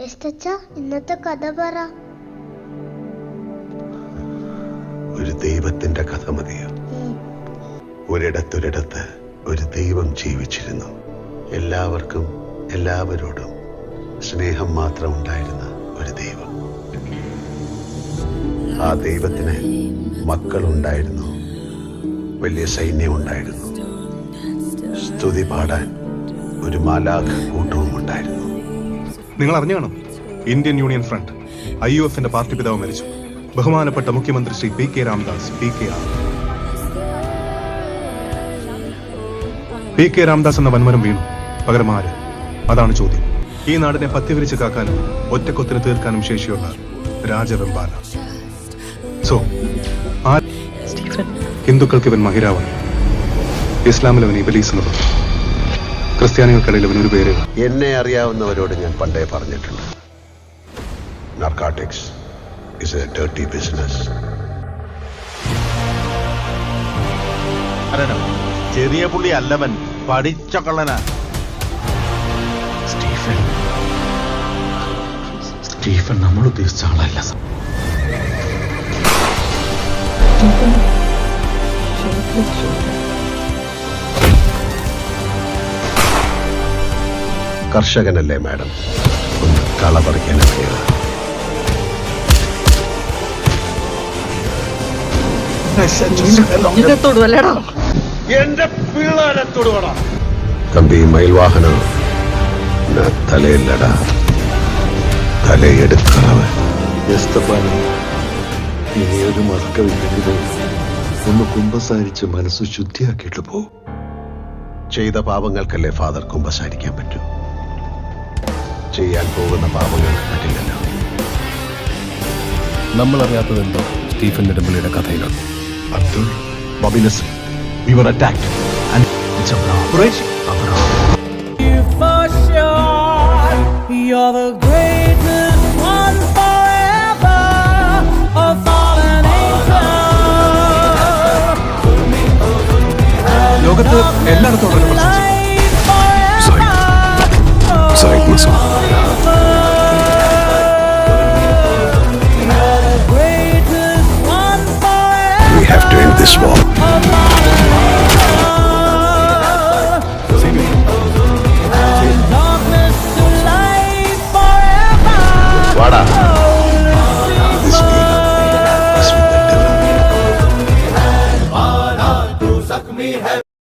ഇന്നത്തെ കഥ പറ. ഒരു ദൈവത്തിന്റെ കഥ മതിയോ? ഒരിടത്തൊരിടത്ത് ഒരു ദൈവം ജീവിച്ചിരുന്നു. എല്ലാവർക്കും എല്ലാവരോടും സ്നേഹം മാത്രം ഉണ്ടായിരുന്ന ഒരു ദൈവം. ആ ദൈവത്തിന് മക്കളുണ്ടായിരുന്നു, വലിയ സൈന്യമുണ്ടായിരുന്നു, സ്തുതി പാടാൻ ഒരു മാലാഖ കൂട്ടവും ഉണ്ടായിരുന്നു. നിങ്ങൾ അറിഞ്ഞു കാണും, ഇന്ത്യൻ യൂണിയൻ ഫ്രണ്ട് IUFന്റെ പാർട്ടി പിതാവ് മരിച്ചു. ബഹുമാനപ്പെട്ട മുഖ്യമന്ത്രി Shri PK Ramdas PKR. PK Ramdas എന്ന വൻമരം വീണു. പകരം ആര്? അതാണ് ചോദ്യം. ഈ നാടിനെ പത്തിവിരിച്ച് കാക്കാനും ഒറ്റക്കൊത്തിന് തീർക്കാനും ശേഷിയുള്ള രാജവെമ്പാല. സോ ഹിന്ദുക്കൾക്ക് ഇവൻ മഹിരാവൻ, ഇസ്ലാമിൽ അവൻ ഇബലീസ് എന്ന് പറഞ്ഞു, ക്രിസ്ത്യാനികൾക്കിടയിൽ അവൻ ഒരു പേര്. എന്നെ അറിയാവുന്നവരോട് ഞാൻ പണ്ടേ പറഞ്ഞിട്ടുണ്ട്, narcotics is a dirty business. ചെറിയ പുള്ളി അല്ലവൻ, പഠിച്ച കള്ളനാ. സ്റ്റീഫൻ നമ്മൾ ഉദ്ദേശിച്ച ആളല്ല. കർഷകനല്ലേ മാഡം, ഒന്ന് കള പറിക്കാനൊക്കെയാണ്. എന്റെ പിള്ളേരെ തൊടുവടാ. തമ്പി മയിൽവാഹന തലയില്ലടാ, തലയെടുക്കണവൻ. ഇനിയൊരു മറക്കമില്ലെങ്കിലും ഒന്ന് കുമ്പസാരിച്ച് മനസ്സ് ശുദ്ധിയാക്കിയിട്ട് പോ. ചെയ്ത പാപങ്ങൾക്കല്ലേ ഫാദർ കുമ്പസാരിക്കാൻ പറ്റൂ, ചെയ്യാൻ പോകുന്ന പാപങ്ങൾക്ക് പറ്റില്ലല്ലോ. നമ്മൾ അറിയാത്തതെന്തോ സ്റ്റീഫൻ നെടുമ്പള്ളിയുടെ കഥയിലുണ്ട്. Abdul, Bobby, listen. We were attacked and it's a operation. For sure, you're the greatest one forever. A fallen angel. ലോകത്ത് എല്ലായിടത്തും ഉള്ള പ്രശ്നം We have to end this war.